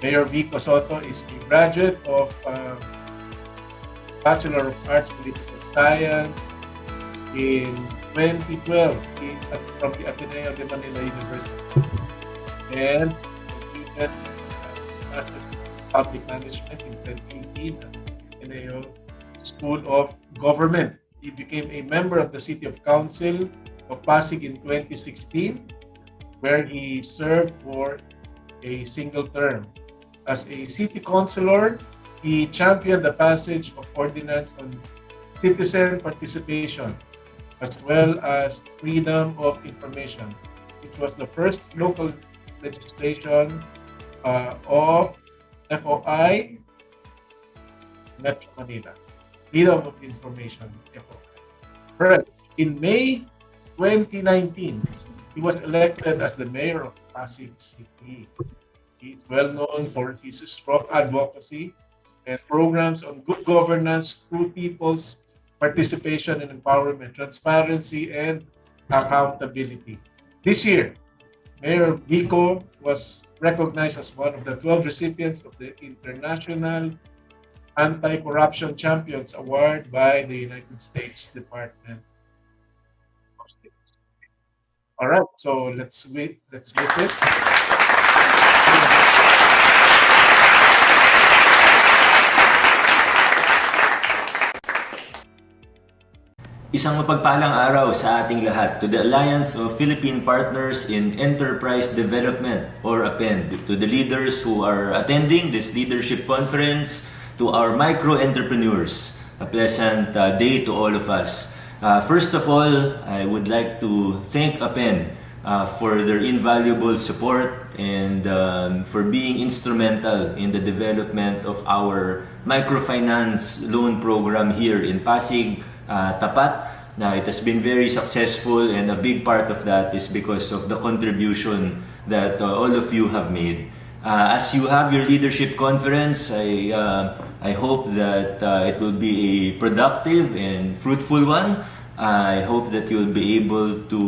Mayor Vico Sotto is a graduate of Bachelor of Arts Political Science in 2012 from the Ateneo de Manila University, and completed Master's in Public Management in 2018 at the Ateneo School of Government. He became a member of the City of Council of Pasig in 2016, where he served for a single term. As a city councilor, he championed the passage of ordinance on citizen participation, as well as freedom of information, which was the first local legislation of FOI Metro Manila. Freedom of Information, FOI. In May 2019, he was elected as the mayor of Pasig City. He is well known for his strong advocacy and programs on good governance through people's participation and empowerment, transparency, and accountability. This year, Mayor Vico was recognized as one of the 12 recipients of the International Anti-Corruption Champions Award by the United States Department of State. All right, so let's listen. Isang mapagpalang araw sa ating lahat to the Alliance of Philippine Partners in Enterprise Development or APEN, to the leaders who are attending this leadership conference, to our micro-entrepreneurs. A pleasant day to all of us. First of all, I would like to thank APEN for their invaluable support and for being instrumental in the development of our microfinance loan program here in Pasig, Tapat. Now, it has been very successful, and a big part of that is because of the contribution that all of you have made. As you have your leadership conference, I hope that it will be a productive and fruitful one. I hope that you'll be able to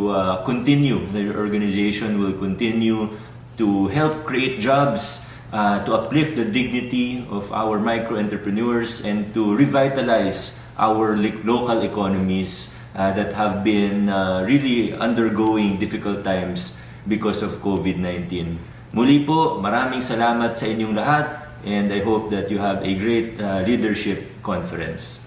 continue, that your organization will continue to help create jobs, to uplift the dignity of our micro-entrepreneurs, and to revitalize our local economies that have been really undergoing difficult times because of COVID-19. Muli po, maraming salamat sa inyong lahat, and I hope that you have a great leadership conference.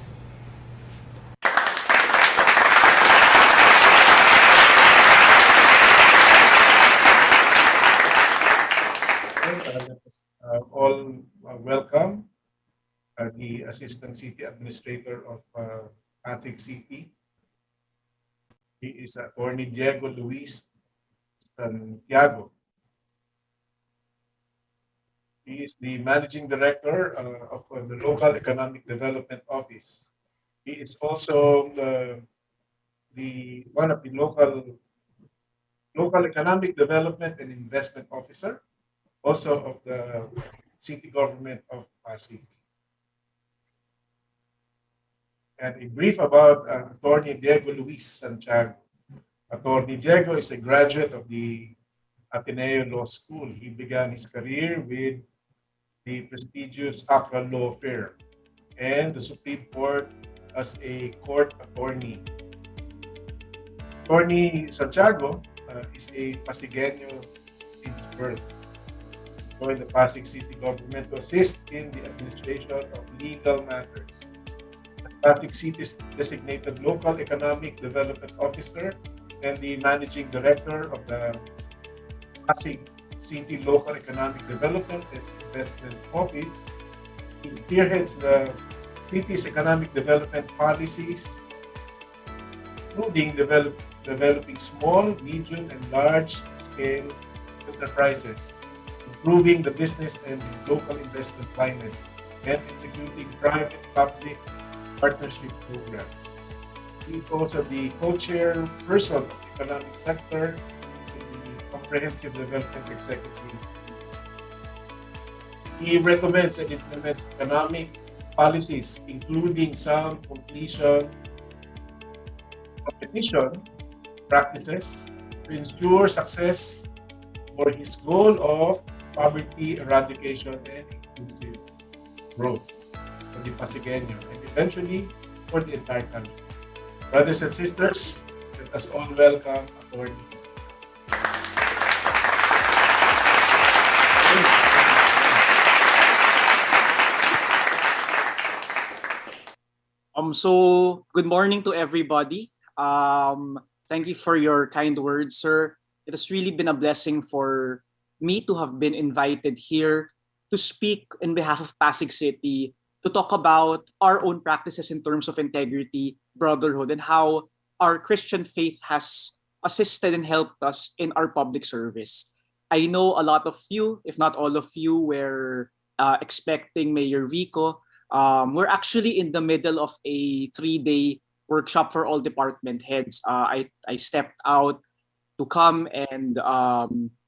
All welcome. The Assistant City Administrator of Pasig City. He is Attorney Diego Luis Santiago. He is the Managing Director of the Local Economic Development Office. He is also one of the local Economic Development and Investment Officer, also of the City Government of Pasig. And a brief about Attorney Diego Luis Santiago. Attorney Diego is a graduate of the Ateneo Law School. He began his career with the prestigious Accra Law Firm and the Supreme Court as a court attorney. Attorney Santiago is a Pasigueño since birth. He joined the Pasig City Government to assist in the administration of legal matters. Pasig City's designated Local Economic Development Officer and the Managing Director of the Pasig City Local Economic Development and Investment Office. He spearheads the city's economic development policies, including developing small, medium, and large-scale enterprises, improving the business and local investment climate, and executing private-public partnership programs. He is also the co-chairperson of the economic sector in the Comprehensive Development Executive. He recommends and implements economic policies, including sound competition practices to ensure success for his goal of poverty eradication, and inclusive growth for the Pasigueño and eventually for the entire country. Brothers and sisters, let us all welcome Atty. So good morning to everybody. Thank you for your kind words, sir. It has really been a blessing for me to have been invited here to speak in behalf of Pasig City to talk about our own practices in terms of integrity, brotherhood, and how our Christian faith has assisted and helped us in our public service. I know a lot of you, if not all of you, were expecting Mayor Vico. We're actually in the middle of a 3-day workshop for all department heads. I stepped out to come and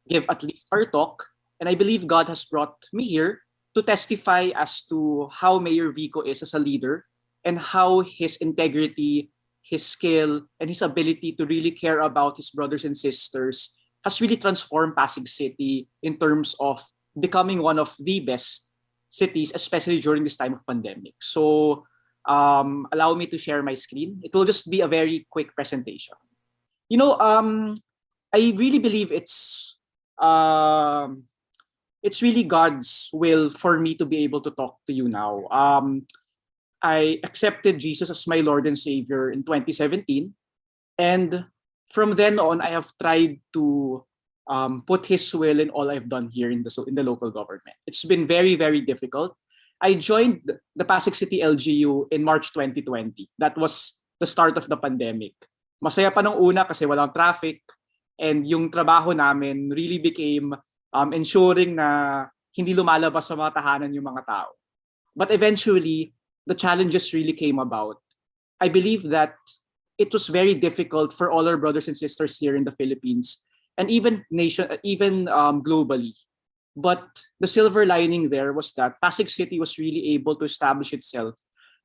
give at least our talk. And I believe God has brought me here to testify as to how Mayor Vico is as a leader and how his integrity, his skill, and his ability to really care about his brothers and sisters has really transformed Pasig City in terms of becoming one of the best cities, especially during this time of pandemic. So allow me to share my screen. It will just be a very quick presentation. You know, I really believe it's really God's will for me to be able to talk to you now. I accepted Jesus as my Lord and Savior in 2017, and from then on, I have tried to put His will in all I've done here in the local government. It's been very, very difficult. I joined the Pasig City LGU in March 2020. That was the start of the pandemic. Masaya pa nung una kasi walang traffic, and yung trabaho namin really became ensuring na hindi lumalabas sa mga tahanan yung mga tao. But eventually, the challenges really came about. I believe that it was very difficult for all our brothers and sisters here in the Philippines and even globally. But the silver lining there was that Pasig City was really able to establish itself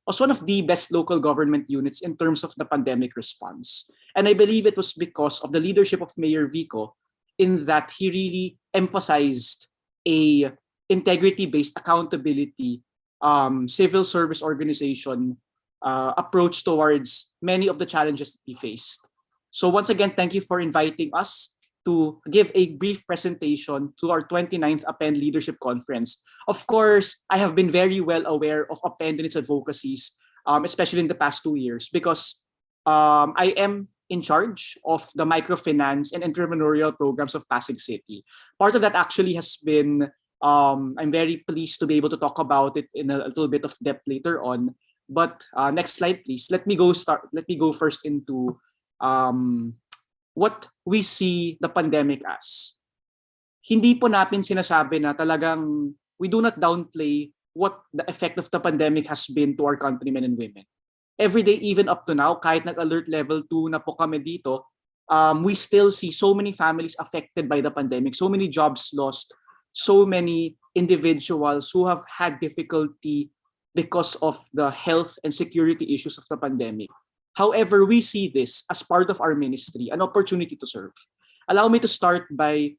as one of the best local government units in terms of the pandemic response. And I believe it was because of the leadership of Mayor Vico in that he really emphasized a integrity-based accountability civil service organization approach towards many of the challenges that we faced. So once again, thank you for inviting us to give a brief presentation to our 29th APEN Leadership Conference. Of course, I have been very well aware of APEN and its advocacies, especially in the past 2 years, because I am in charge of the microfinance and entrepreneurial programs of Pasig City. Part of that actually has been, I'm very pleased to be able to talk about it in a little bit of depth later on. But next slide, please. Let me go first into what we see the pandemic as. Hindi po natin sinasabi na talagang we do not downplay what the effect of the pandemic has been to our countrymen and women. Every day, even up to now, kahit nag-alert level 2 na po kami dito, we still see so many families affected by the pandemic, so many jobs lost, so many individuals who have had difficulty because of the health and security issues of the pandemic. However, we see this as part of our ministry, an opportunity to serve. Allow me to start by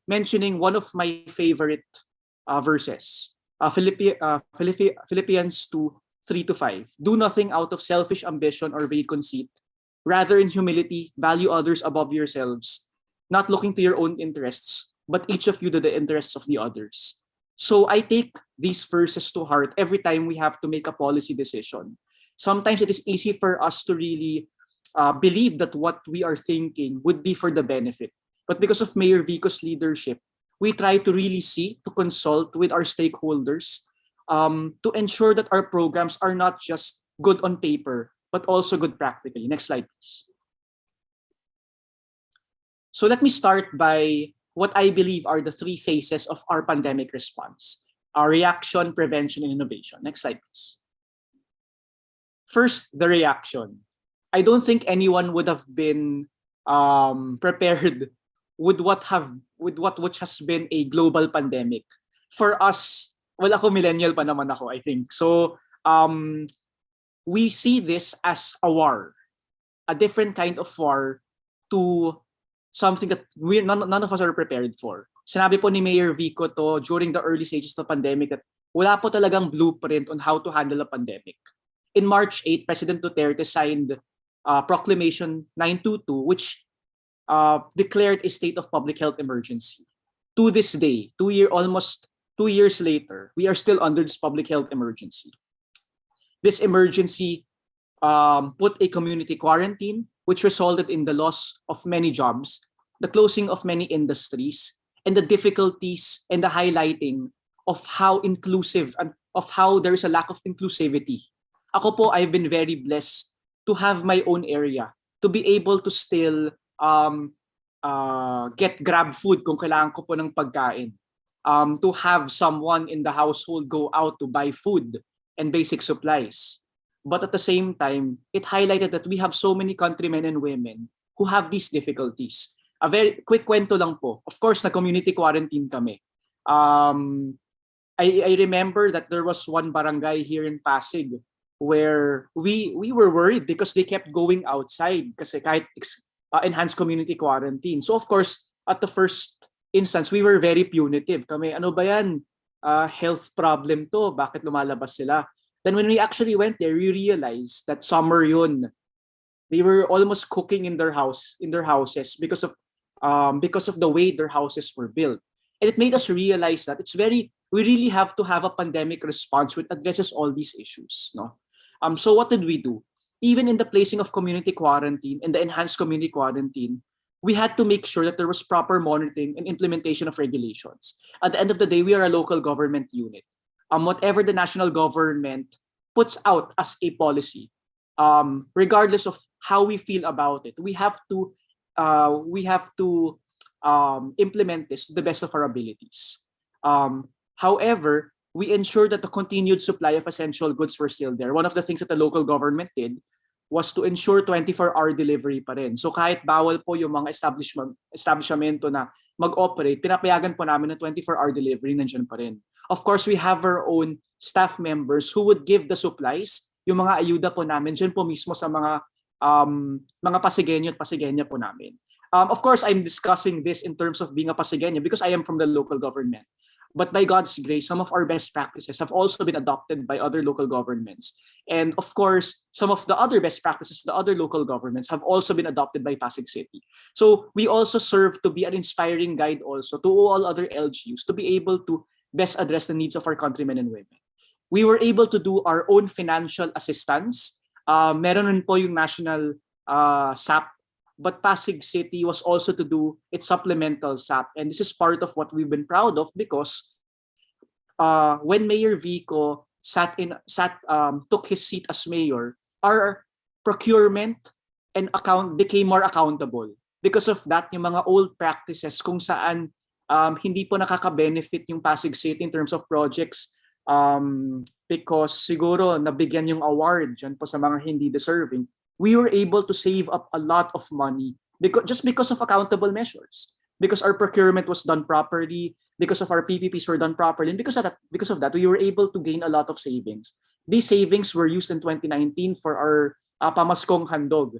mentioning one of my favorite verses, Philippians 2:3-5. Do nothing out of selfish ambition or vain conceit. Rather, in humility, value others above yourselves, not looking to your own interests, but each of you to the interests of the others. So I take these verses to heart every time we have to make a policy decision. Sometimes it is easy for us to really believe that what we are thinking would be for the benefit. But because of Mayor Vico's leadership, we try to really see, to consult with our stakeholders to ensure that our programs are not just good on paper, but also good practically. Next slide, please. So let me start by what I believe are the 3 phases of our pandemic response: our reaction, prevention, and innovation. Next slide, please. First, the reaction. I don't think anyone would have been prepared with which has been a global pandemic. For us, well, ako millennial pa naman ako, I think. So we see this as a war, a different kind of war to something that none of us are prepared for. Sinabi po ni Mayor Vico to during the early stages of the pandemic that wala po talagang blueprint on how to handle a pandemic. In March 8, President Duterte signed Proclamation 922, which declared a state of public health emergency. To this day, almost 2 years later, we are still under this public health emergency. This emergency put a community quarantine, which resulted in the loss of many jobs, the closing of many industries, and the difficulties and the highlighting of how inclusive and of how there is a lack of inclusivity. Ako po, I've been very blessed to have my own area, to be able to still get grab food kung kailangan ko po ng pagkain, to have someone in the household go out to buy food and basic supplies. But at the same time, it highlighted that we have so many countrymen and women who have these difficulties. A very quick kwento lang po. Of course, na community quarantine kami. I remember that there was one barangay here in Pasig where we were worried because they kept going outside kasi kahit enhanced community quarantine. So of course, at the first instance, we were very punitive. Kami, ano ba yan? Health problem to. Bakit lumalabas sila? Then when we actually went there, we realized that summer yun. They were almost cooking in their houses because of the way their houses were built. And it made us realize that we really have to have a pandemic response which addresses all these issues. No? So what did we do? Even in the placing of community quarantine and the enhanced community quarantine, we had to make sure that there was proper monitoring and implementation of regulations. At the end of the day, we are a local government unit. Whatever the national government puts out as a policy, regardless of how we feel about it, we have to implement this to the best of our abilities. However, we ensured that the continued supply of essential goods were still there. One of the things that the local government did was to ensure 24-hour delivery pa rin. So kahit bawal po yung mga establishmento na mag-operate, pinapayagan po namin na 24-hour delivery, nandiyan pa rin. Of course, we have our own staff members who would give the supplies, yung mga ayuda po namin, dyan po mismo sa mga Pasigueño at Pasigueña po namin. Of course, I'm discussing this in terms of being a Pasigueño because I am from the local government. But by God's grace, some of our best practices have also been adopted by other local governments. And of course, some of the other best practices of the other local governments have also been adopted by Pasig City. So we also serve to be an inspiring guide also to all other LGUs to be able to best address the needs of our countrymen and women. We were able to do our own financial assistance. Meron rin po yung national SAP, but Pasig City was also to do its supplemental SAP. And this is part of what we've been proud of because when Mayor Vico took his seat as mayor, our procurement and account became more accountable. Because of that, yung mga old practices kung saan hindi po nakaka-benefit yung Pasig City in terms of projects because siguro nabigyan yung award dyan po sa mga hindi deserving, we were able to save up a lot of money because of accountable measures, because our procurement was done properly, because of our PPPs were done properly, and because of that, we were able to gain a lot of savings. These savings were used in 2019 for our pamaskong handog.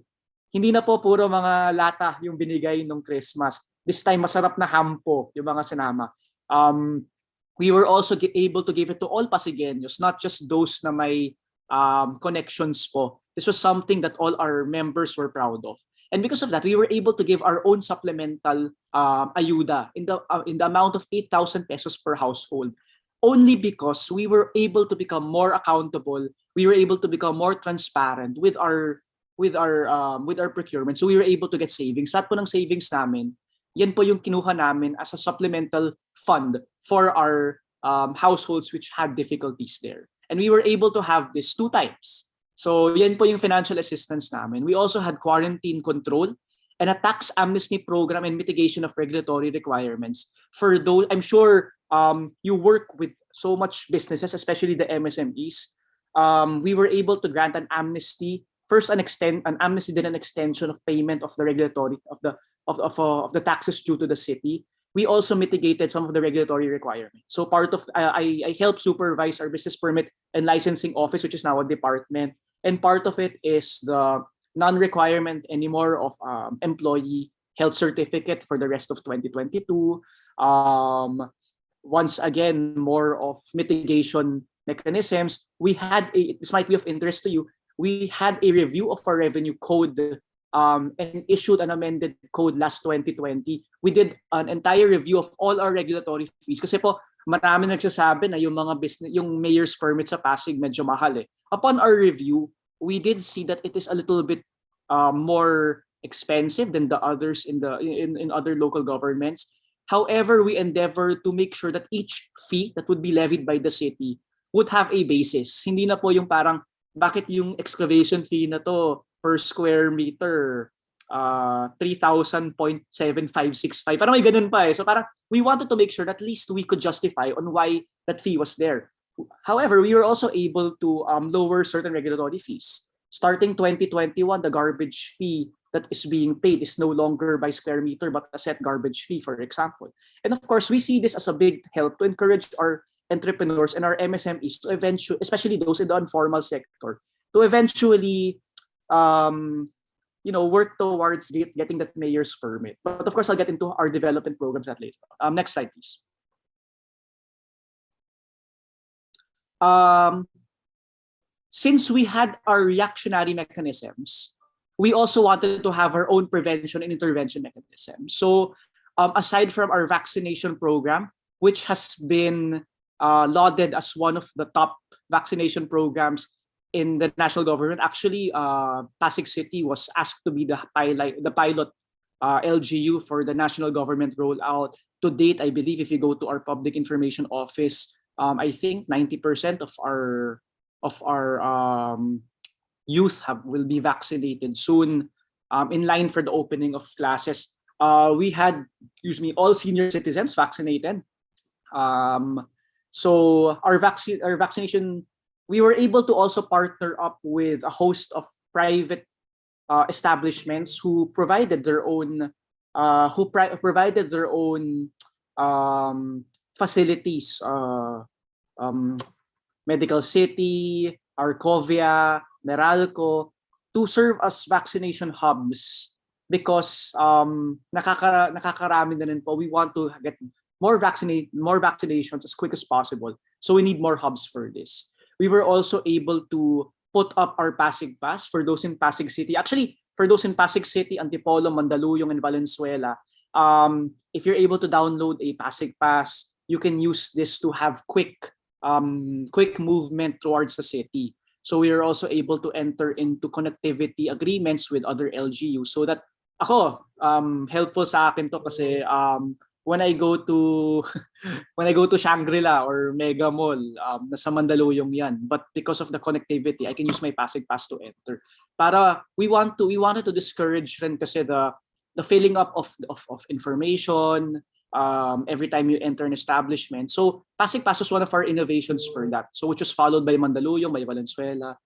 Hindi na po puro mga lata yung binigay nung Christmas. This time, masarap na hampo yung mga sinama. We were also able to give it to all Pasigueños, not just those na may connections po. This was something that all our members were proud of. And because of that, we were able to give our own supplemental ayuda in the amount of 8,000 pesos per household. Only because we were able to become more accountable, we were able to become more transparent with our procurement. So we were able to get savings. Lahat po ng savings namin, yan po yung kinuha namin as a supplemental fund for our households which had difficulties there. And we were able to have this 2 times. So yan po yung financial assistance namin. We also had quarantine control and a tax amnesty program and mitigation of regulatory requirements. For those, I'm sure you work with so much businesses, especially the MSMEs. We were able to grant an amnesty. First, an amnesty, then an extension of payment of the regulatory of the taxes due to the city. We also mitigated some of the regulatory requirements. So part of I help supervise our business permit and licensing office, which is now a department, and part of it is the non-requirement anymore of employee health certificate for the rest of 2022. Once again, more of mitigation mechanisms. This might be of interest to you, we had a review of our revenue code and issued an amended code last 2020. We did an entire review of all our regulatory fees. Kasi po, marami nagsasabi na yung mga business, yung mayor's permit sa Pasig medyo mahal eh. Upon our review, we did see that it is a little bit more expensive than the others in other local governments. However, we endeavor to make sure that each fee that would be levied by the city would have a basis. Hindi na po yung parang bakit yung excavation fee na to per square meter 3,000.7565. Parang may ganun pa eh. So parang we wanted to make sure that at least we could justify on why that fee was there. However, we were also able to lower certain regulatory fees. Starting 2021, the garbage fee that is being paid is no longer by square meter but a set garbage fee, for example. And of course, we see this as a big help to encourage our entrepreneurs and our MSMEs to eventually, especially those in the informal sector, to eventually work towards getting that mayor's permit. But of course, I'll get into our development programs that later. Next slide, please. Since we had our reactionary mechanisms, we also wanted to have our own prevention and intervention mechanism. So aside from our vaccination program, which has been lauded as one of the top vaccination programs in the national government, actually Pasig City was asked to be the pilot LGU for the national government rollout. To date, I believe if you go to our public information office, I think 90% of our youth will be vaccinated soon, in line for the opening of classes. We had, all senior citizens vaccinated. So our vaccination, we were able to also partner up with a host of private establishments who provided their own facilities. Medical City, Arcovia, Meralco, to serve as vaccination hubs because nakakarami na rin po. We want to get more vaccinations as quick as possible. So we need more hubs for this. We were also able to put up our Pasig Pass for those in Pasig City. Actually, for those in Pasig City, Antipolo, Mandaluyong, and Valenzuela, if you're able to download a Pasig Pass, you can use this to have quick movement towards the city. So we are also able to enter into connectivity agreements with other LGUs so that helpful sa akin to kasi when I go to Shangri-La or Mega Mall, nasa Mandaluyong yan. But because of the connectivity, I can use my Pasig Pass to enter. We wanted to discourage rin kasi the filling up of information every time you enter an establishment. So Pasig Pass was one of our innovations for that. So which was followed by Mandaluyong, by Valenzuela,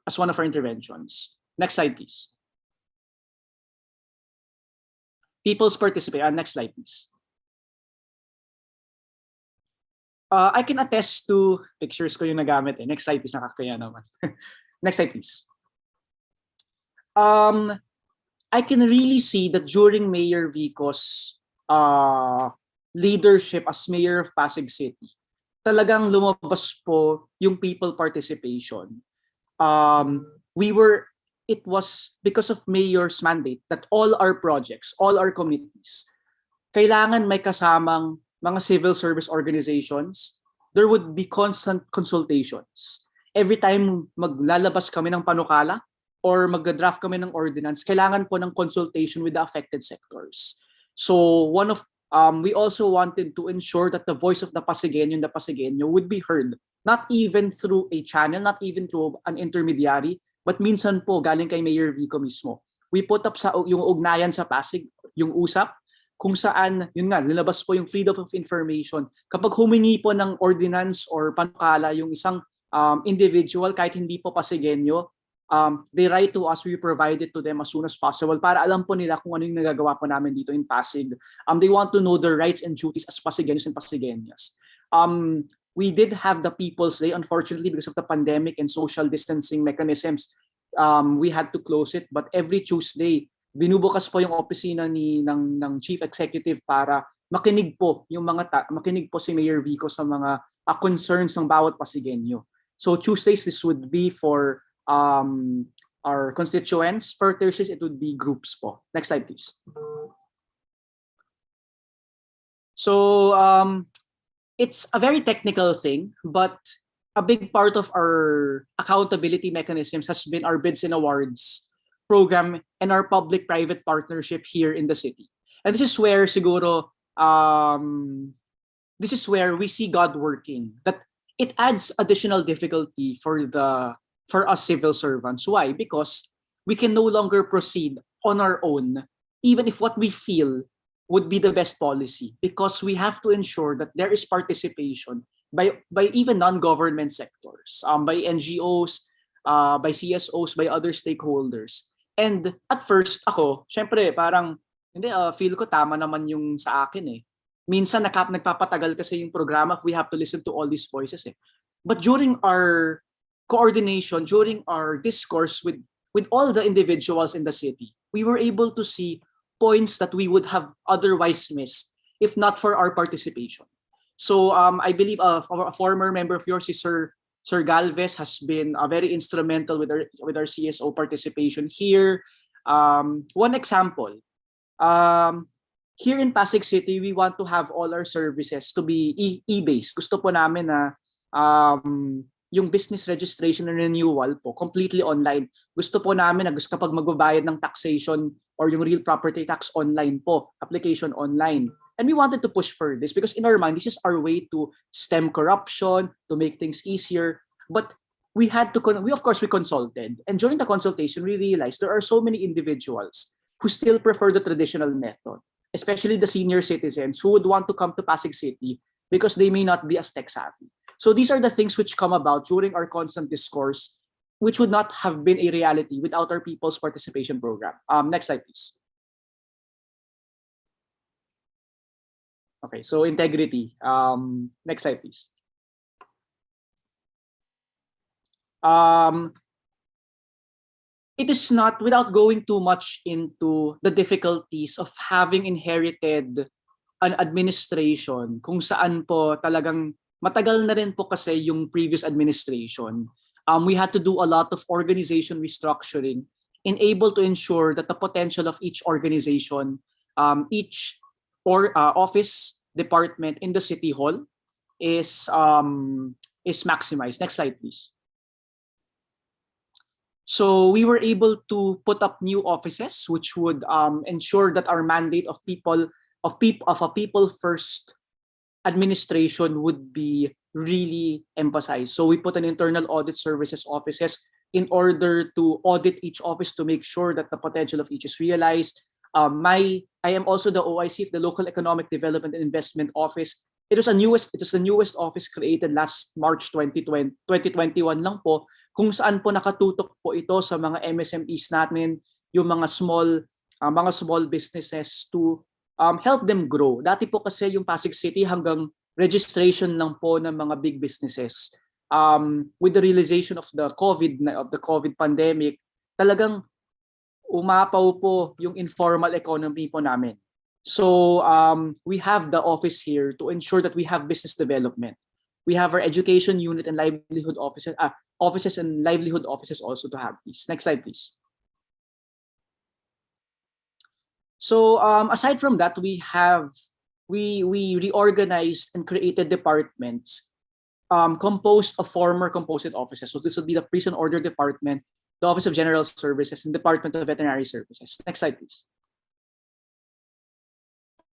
as one of our interventions. Next slide, please. People's participation. Next slide, please. I can attest to pictures ko yung nagamit eh. Next slide, please. Nakakaya naman. Next slide, please. I can really see that during Mayor Vico's leadership as Mayor of Pasig City, talagang lumabas po yung people participation. It was because of Mayor's mandate that all our projects, all our committees, kailangan may kasamang mga civil service organizations. There would be constant consultations. Every time maglalabas kami ng panukala or mag-draft kami ng ordinance, kailangan po ng consultation with the affected sectors. So we also wanted to ensure that the voice of the Pasigueño would be heard, not even through a channel, not even through an intermediary, but minsan po galing kay Mayor Vico mismo. We put up yung ugnayan sa Pasig, yung usap, kung saan, yun nga, nilabas po yung freedom of information. Kapag humingi po ng ordinance or panukala yung isang individual, kahit hindi po Pasigueño, they write to us, we provide it to them as soon as possible para alam po nila kung ano yung nagagawa po namin dito in Pasig. They want to know their rights and duties as Pasigueños and Pasigueñas. We did have the People's Day, unfortunately, because of the pandemic and social distancing mechanisms. We had to close it, but every Tuesday, binubukas po yung opisina ng Chief Executive para makinig po makinig po si Mayor Vico sa mga concerns ng bawat Pasigenyo. So Tuesdays, this would be for our constituents. For Thursdays, it would be groups po. Next slide, please. So it's a very technical thing, but a big part of our accountability mechanisms has been our bids and awards program and our public-private partnership here in the city. And this is where siguro this is where we see God working. That it adds additional difficulty for us civil servants. Why? Because we can no longer proceed on our own, even if what we feel would be the best policy, because we have to ensure that there is participation by even non-government sectors, by NGOs, by CSOs, by other stakeholders. And at first, ako, syempre, parang, hindi, feel ko tama naman yung sa akin eh. Minsan nagpapatagal kasi yung programa if we have to listen to all these voices eh. But during our coordination, during our discourse with all the individuals in the city, we were able to see points that we would have otherwise missed if not for our participation. So I believe a former member of yours, Sir Galvez, has been very instrumental with our CSO participation here. One example, here in Pasig City, we want to have all our services to be e-based. Gusto po namin na yung business registration and renewal po completely online. Gusto po namin na kapag magbabayad ng taxation or yung real property tax online po, application online. And we wanted to push for this because in our mind, this is our way to stem corruption, to make things easier. But we of course consulted. And during the consultation, we realized there are so many individuals who still prefer the traditional method, especially the senior citizens who would want to come to Pasig City because they may not be as tech savvy. So these are the things which come about during our constant discourse, which would not have been a reality without our People's Participation Program. Next slide, please. Okay, so integrity. Next slide, please. It is not, without going too much into the difficulties of having inherited an administration kung saan po talagang matagal na rin po kasi yung previous administration. We had to do a lot of organization restructuring and able to ensure that the potential of each organization, each office, department in the City Hall is maximized. Next slide, please. So we were able to put up new offices, which would ensure that our mandate of a people first administration would be really emphasized. So we put an internal audit services offices in order to audit each office to make sure that the potential of each is realized. I am also the OIC of the Local Economic Development and Investment Office. It was the newest office created last March 2021 lang po, kung saan po nakatutok po ito sa mga MSMEs natin, yung mga small businesses to help them grow. Dati po kasi yung Pasig City hanggang registration lang po ng mga big businesses. With the realization of the COVID pandemic, talagang umapaw po yung informal economy po namin. So we have the office here to ensure that we have business development. We have our education unit and livelihood offices and livelihood offices also to have these. Next slide, please. So aside from that, we reorganized and created departments composed of former composite offices. So this would be the Prison Order Department, the Office of General Services, and Department of Veterinary Services. Next slide, please.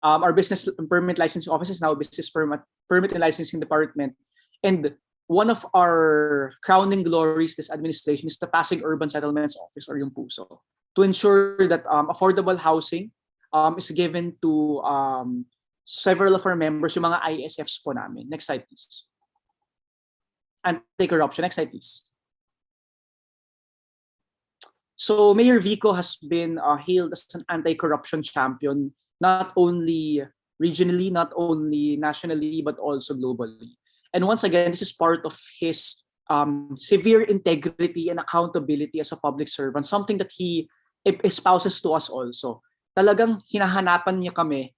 Our business permit licensing office is now business permit and licensing department. And one of our crowning glories this administration is the Pasig Urban Settlements Office, or yung PUSO, to ensure that affordable housing is given to several of our members, yung mga ISFs po namin. Next slide, please. Anti-corruption. Next slide, please. So Mayor Vico has been hailed as an anti-corruption champion, not only regionally, not only nationally, but also globally. And once again, this is part of his severe integrity and accountability as a public servant, something that he espouses to us also. Talagang hinahanapan niya kami.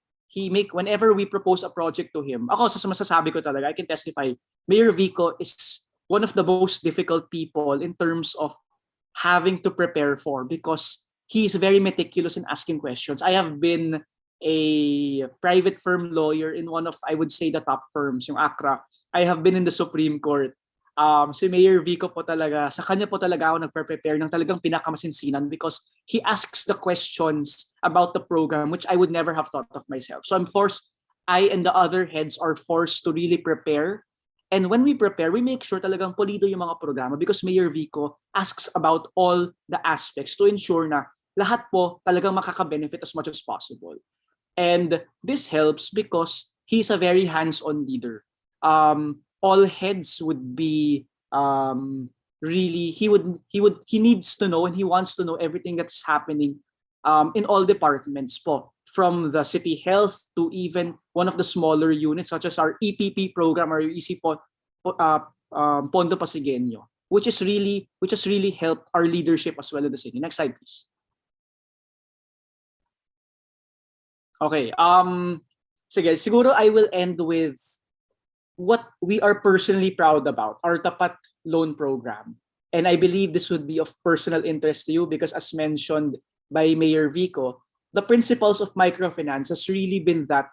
Whenever we propose a project to him, ako sa masasabi ko talaga, I can testify, Mayor Vico is one of the most difficult people in terms of having to prepare for, because he's very meticulous in asking questions. I have been a private firm lawyer in one of, I would say, the top firms, yung ACRA. I have been in the Supreme Court. Si Mayor Vico po talaga, sa kanya po talaga ako nagpe-prepare ng talagang pinakamasinsinan, because he asks the questions about the program which I would never have thought of myself. So I and the other heads are forced to really prepare. And when we prepare, we make sure talagang pulido yung mga programa, because Mayor Vico asks about all the aspects to ensure na lahat po talagang makaka-benefit as much as possible. And this helps because he's a very hands-on leader. All heads would be really, he needs to know, and he wants to know everything that's happening in all departments po, from the city health to even one of the smaller units such as our EPP program or EC Pondo Pasigueño, which has really helped our leadership as well in the city. Next slide, please. Okay, sige, siguro I will end with what we are personally proud about, our Tapat loan program. And I believe this would be of personal interest to you because, as mentioned by Mayor Vico, the principles of microfinance has really been that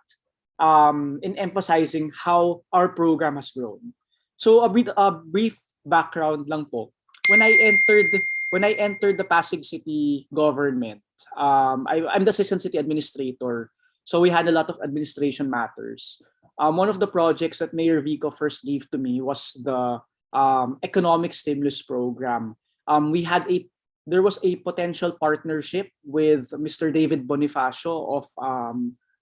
in emphasizing how our program has grown. So a brief background lang po. When I entered the Pasig City government, I'm the assistant city administrator. So we had a lot of administration matters. One of the projects that Mayor Vico first gave to me was the economic stimulus program. There was a potential partnership with Mr. David Bonifacio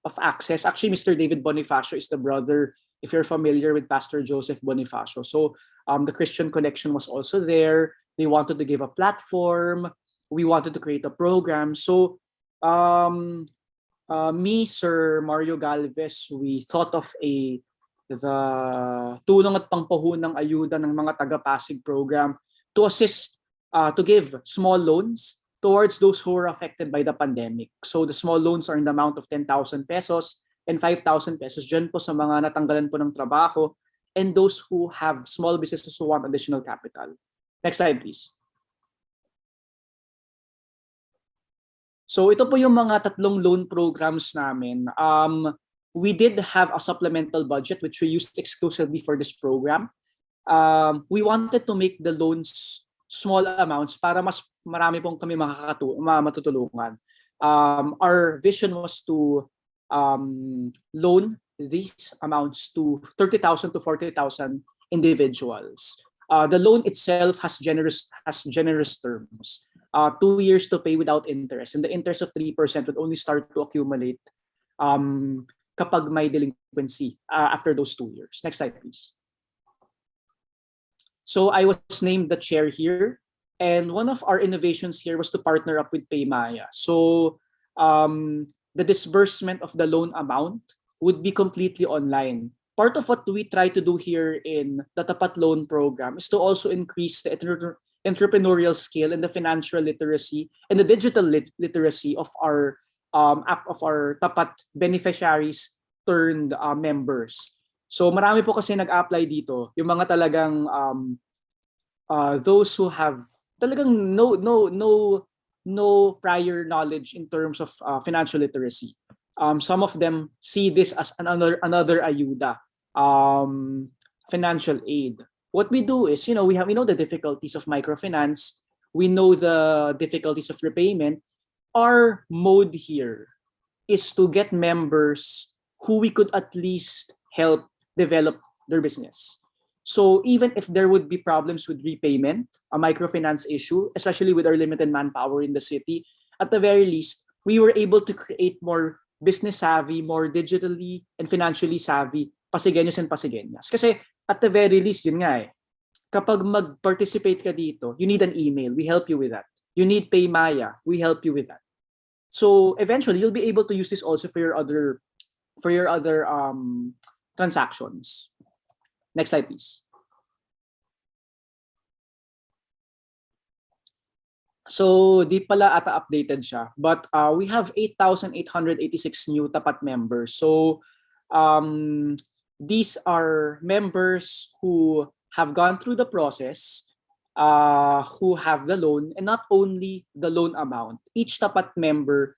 of Access. Actually, Mr. David Bonifacio is the brother, if you're familiar with Pastor Joseph Bonifacio. So the Christian connection was also there. They wanted to give a platform. We wanted to create a program. So me, Sir Mario Galvez, we thought of the tulong at pangpahunang ayuda ng mga taga-Pasig program to assist, to give small loans towards those who were affected by the pandemic. So the small loans are in the amount of 10,000 pesos and 5,000 pesos dyan po sa mga natanggalan po ng trabaho and those who have small businesses who want additional capital. Next slide, please. So ito po yung mga tatlong loan programs namin. We did have a supplemental budget which we used exclusively for this program. We wanted to make the loans small amounts para mas marami pong kami matutulungan. Our vision was to loan these amounts to 30,000 to 40,000 individuals. The loan itself has generous terms. 2 years to pay without interest, and the interest of 3% would only start to accumulate kapag may delinquency after those 2 years. Next slide, please. So I was named the chair here, and one of our innovations here was to partner up with Paymaya. So the disbursement of the loan amount would be completely online. Part of what we try to do here in the Tapat Loan Program is to also increase the entrepreneurial skill and the financial literacy and the digital literacy of our Tapat beneficiaries turned members. So marami po kasi nag-apply dito, yung mga talagang those who have talagang no prior knowledge in terms of financial literacy. Some of them see this as another ayuda, financial aid. What we do is, we know the difficulties of microfinance. We know the difficulties of repayment. Our mode here is to get members who we could at least help develop their business. So even if there would be problems with repayment, a microfinance issue, especially with our limited manpower in the city, at the very least, we were able to create more business savvy, more digitally and financially savvy Pasigueños and Pasigueñas. Kasi at the very least, yun nga kapag mag-participate ka dito, you need an email. We help you with that. You need Paymaya. We help you with that. So eventually, you'll be able to use this also for your other transactions. Next slide, please. So di pala ata updated siya. But we have 8,886 new tapat members. So um, these are members who have gone through the process, who have the loan, and not only the loan amount. Each tapat member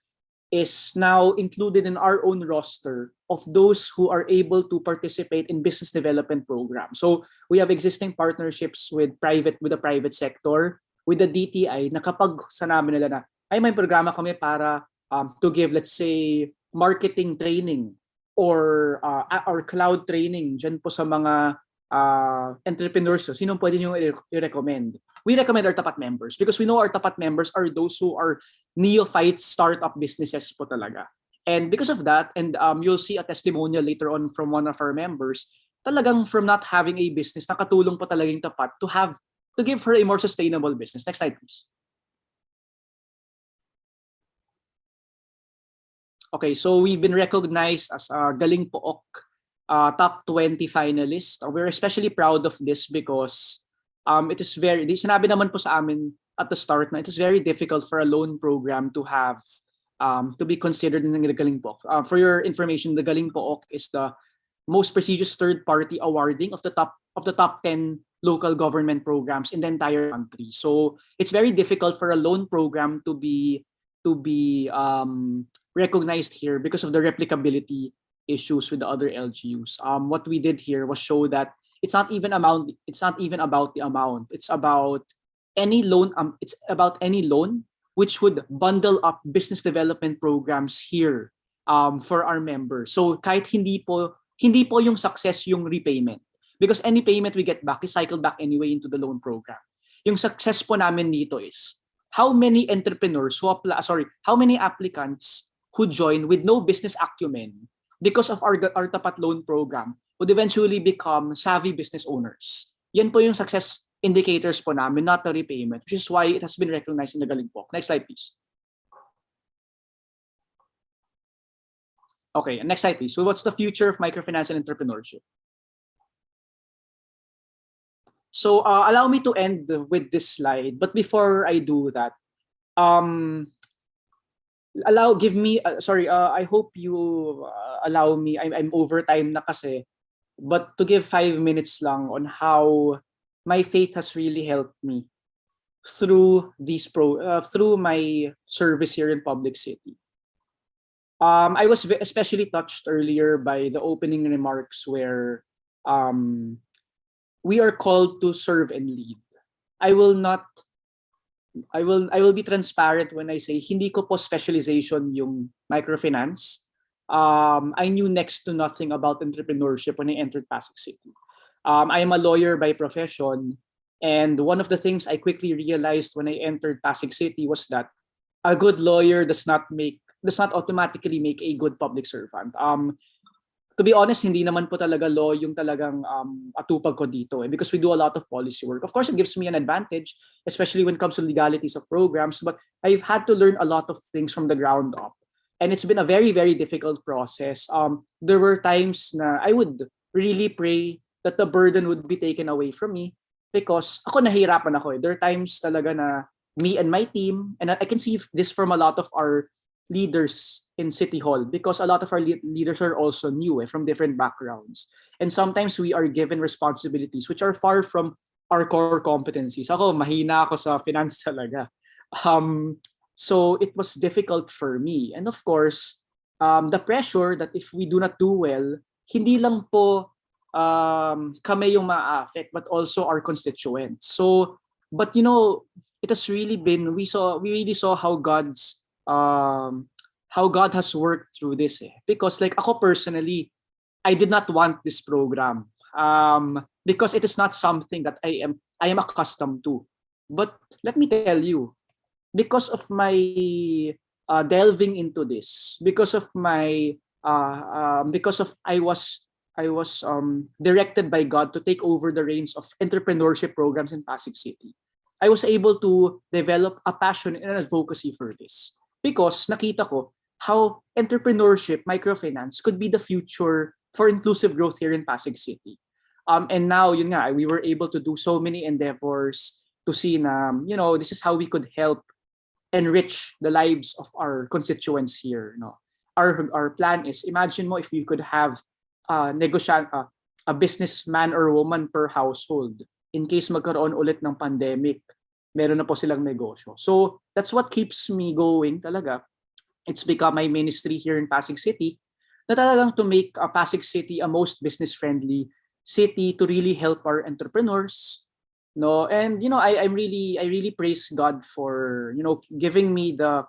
is now included in our own roster of those who are able to participate in business development programs. So we have existing partnerships with the private sector, with the DTI, na kapag sanabi nila na, ay may programa kami para to give, let's say, marketing training or cloud training dyan po sa mga entrepreneurs. So, sino pwede nyo i-recommend? We recommend our tapat members because we know our tapat members are those who are neophyte startup businesses po talaga. And because of that, and you'll see a testimonial later on from one of our members, talagang from not having a business, nakatulong po talaga yung tapat to give her a more sustainable business. Next slide, please. Okay, so we've been recognized as a Galing Pook top 20 finalist. We're especially proud of this because it is sinabi naman po sa amin at the start na it is very difficult for a loan program to have to be considered in the Galing Pook. For your information, the Galing Pook is the most prestigious third-party awarding of the top 10 local government programs in the entire country. So it's very difficult for a loan program to be recognized here because of the replicability issues with the other LGUs. What we did here was show that it's not even about the amount. It's about any loan. It's about any loan which would bundle up business development programs here for our members. So kahit hindi po yung success yung repayment, because any payment we get back is cycled back anyway into the loan program. Yung success po namin dito is how many entrepreneurs how many applicants who join with no business acumen because of our tapat loan program would eventually become savvy business owners. Yan po yung success indicators po namin, not the repayment, which is why it has been recognized in the Galing Pook. Next slide, please. Okay, next slide, please. So what's the future of microfinance and entrepreneurship? So allow me to end with this slide. But before I do that, I hope you allow me, I'm over time na kasi, but to give 5 minutes lang on how my faith has really helped me through through my service here in Public City. I was especially touched earlier by the opening remarks where we are called to serve and lead. I will be transparent when I say hindi ko po specialization yung microfinance. I knew next to nothing about entrepreneurship when I entered Pasig City. I am a lawyer by profession, and one of the things I quickly realized when I entered Pasig City was that a good lawyer does not automatically make a good public servant. To be honest, hindi naman po talaga law yung talagang atupag ko dito because we do a lot of policy work. Of course, it gives me an advantage, especially when it comes to legalities of programs, but I've had to learn a lot of things from the ground up. And it's been a very, very difficult process. There were times na I would really pray that the burden would be taken away from me because ako nahihirapan ako. There are times talaga na me and my team, and I can see this from a lot of our leaders in City Hall because a lot of our leaders are also new from different backgrounds. And sometimes we are given responsibilities which are far from our core competencies. Ako, mahina ako sa finance talaga. So it was difficult for me. And of course, the pressure that if we do not do well, hindi lang po kami yung ma-affect, but also our constituents. So, but it has really been, we really saw how God has worked through this. Because like ako personally, I did not want this program because it is not something that I am accustomed to. But let me tell you, because of my delving into this, because I was directed by God to take over the reins of entrepreneurship programs in Pasig City. I was able to develop a passion and an advocacy for this because nakita ko how entrepreneurship, microfinance could be the future for inclusive growth here in Pasig City. And now, yun nga, we were able to do so many endeavors to see na, this is how we could help enrich the lives of our constituents here. No, our plan is, imagine mo if you could have a businessman or woman per household in case magkaroon ulit ng pandemic, meron na po silang negosyo. So that's what keeps me going talaga. It's become my ministry here in Pasig City na talagang to make Pasig City a most business-friendly city to really help our entrepreneurs. No, and I really praise God for giving me the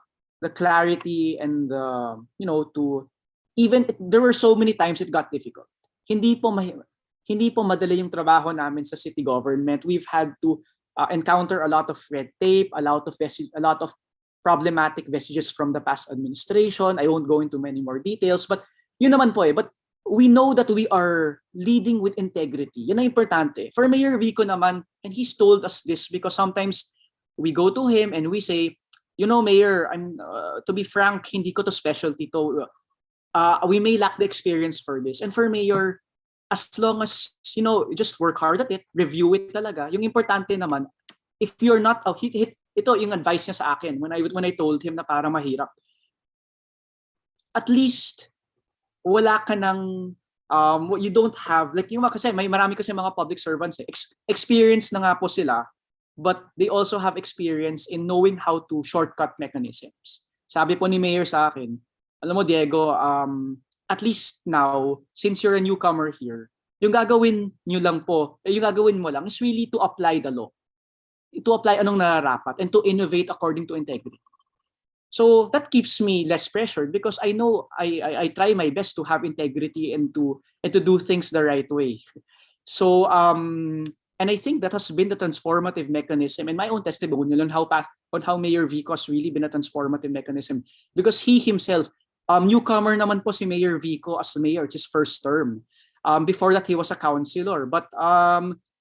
clarity and the to even there were so many times it got difficult. Hindi po madali yung trabaho namin sa city government. We've had to encounter a lot of red tape, a lot of problematic vestiges from the past administration. I won't go into many more details, but yun naman po but we know that we are leading with integrity. Yun ang importante. For Mayor Vico naman, and he's told us this because sometimes we go to him and we say, Mayor, to be frank, hindi ko to specialty to. We may lack the experience for this. And for Mayor, as long as, just work hard at it, review it talaga. Yung importante naman, if you're not, ito yung advice niya sa akin when I told him na parang mahirap. At least, wala ka ng you don't have like yung kasi marami kasi mga public servants experience na nga po sila, but they also have experience in knowing how to shortcut mechanisms. Sabi po ni Mayor sa akin, alam mo Diego, at least now since you're a newcomer here, yung gagawin mo lang is really to apply the law, to apply anong nararapat and to innovate according to integrity. So that keeps me less pressured because I know I try my best to have integrity and to do things the right way. So and I think that has been the transformative mechanism in my own testimony on how Mayor Vico has really been a transformative mechanism because he himself newcomer naman po si Mayor Vico as mayor. It's his first term. Before that he was a councilor, but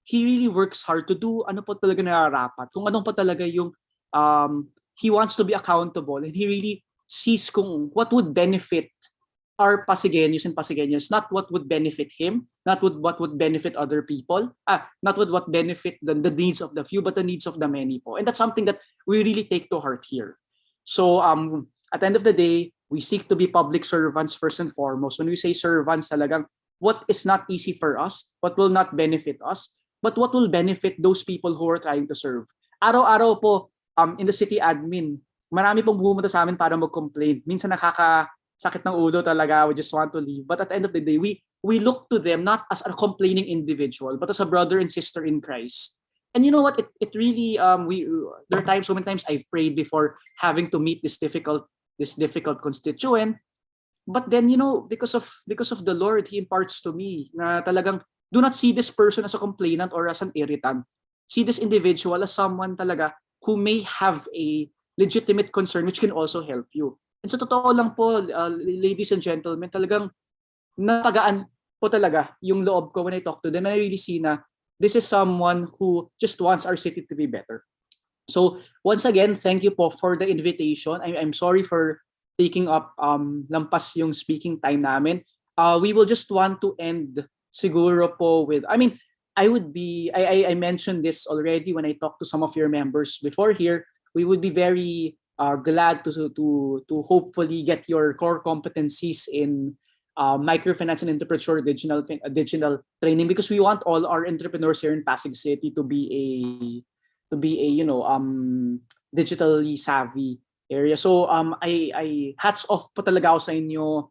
he really works hard to do ano po talaga nararapat, kung anong pa talaga yung he wants to be accountable and he really sees kung what would benefit our Pasigueños and Pasigueñas, not what would benefit him, not what would benefit other people, not what benefit the needs of the few, but the needs of the many po. And that's something that we really take to heart here. So at the end of the day, we seek to be public servants first and foremost. When we say servants, talagang what is not easy for us, what will not benefit us, but what will benefit those people who are trying to serve. Araw-araw po, in the city admin, marami pong pumunta sa amin para mag-complain. Minsan nakakasakit ng ulo talaga, we just want to leave. But at the end of the day, we look to them not as a complaining individual, but as a brother and sister in Christ. And you know what? It really there are times, so many times I've prayed before having to meet this difficult constituent. But then because of the Lord, He imparts to me na talagang do not see this person as a complainant or as an irritant. See this individual as someone talaga who may have a legitimate concern which can also help you. And sa totoo lang po, ladies and gentlemen, talagang napagaan po talaga yung loob ko when I talk to them. And I really see na this is someone who just wants our city to be better. So once again, thank you po for the invitation. I'm sorry for taking up lampas yung speaking time namin. We will just want to end siguro po with, I mentioned this already when I talked to some of your members before here. We would be very glad to hopefully get your core competencies in microfinance and entrepreneurship digital training, because we want all our entrepreneurs here in Pasig City to be a digitally savvy area. So I hats off po talaga ako sa inyo.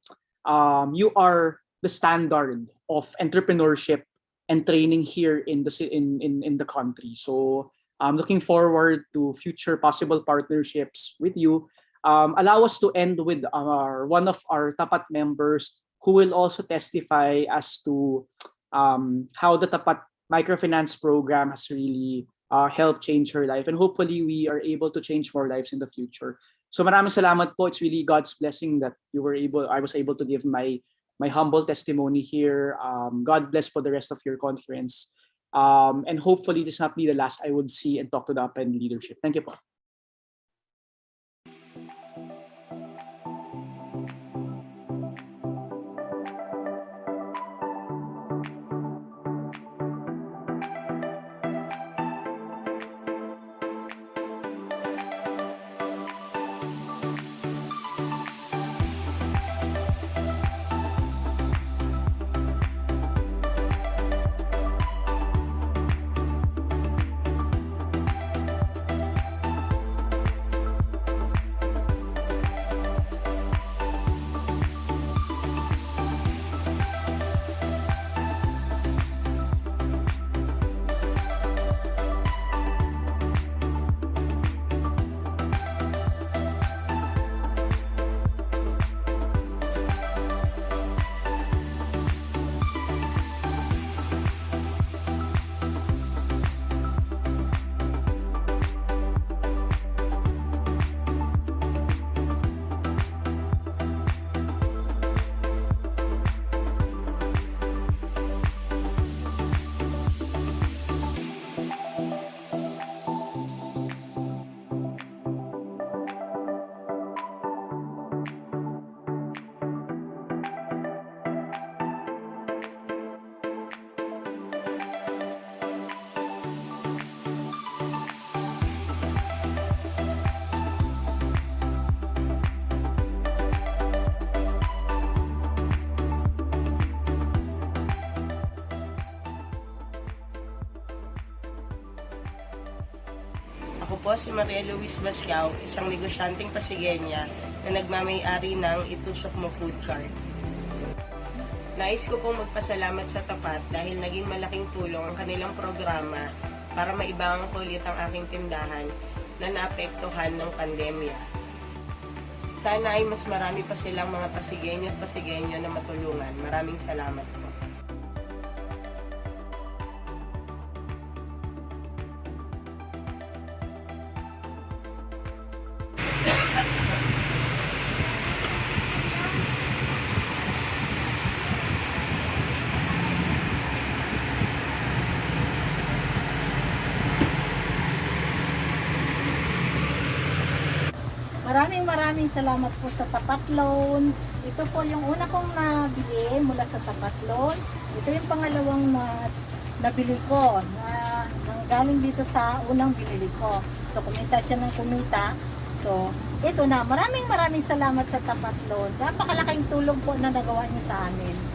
You are the standard of entrepreneurship and training here in the country. So I'm looking forward to future possible partnerships with you. Allow us to end with one of our Tapat members who will also testify as to how the Tapat microfinance program has really helped change her life, and hopefully we are able to change more lives in the future. So maraming salamat po. It's really God's blessing that I was able to give my humble testimony here. God bless for the rest of your conference. And hopefully this not be the last I would see and talk to the upend leadership. Thank you po. Ako po si Maria Luis Basyaw, isang negosyanteng Pasigenya na nagmamay-ari ng Itusok Mo Food Cart. Nais ko pong magpasalamat sa Tapat dahil naging malaking tulong ang kanilang programa para maibangon ko ulit ang aking tindahan na naapektuhan ng pandemya. Sana ay mas marami pa silang mga Pasigenyo at Pasigenyo na matulungan. Maraming salamat po. Maraming salamat po sa Tapat Loan. Ito po yung una kong nabili mula sa Tapat Loan. Ito yung pangalawang nabili ko na galing dito sa unang binili ko. So kumita siya ng kumita. So ito na, maraming salamat sa Tapat Loan. Napakalaking tulong po na nagawa niyo sa amin.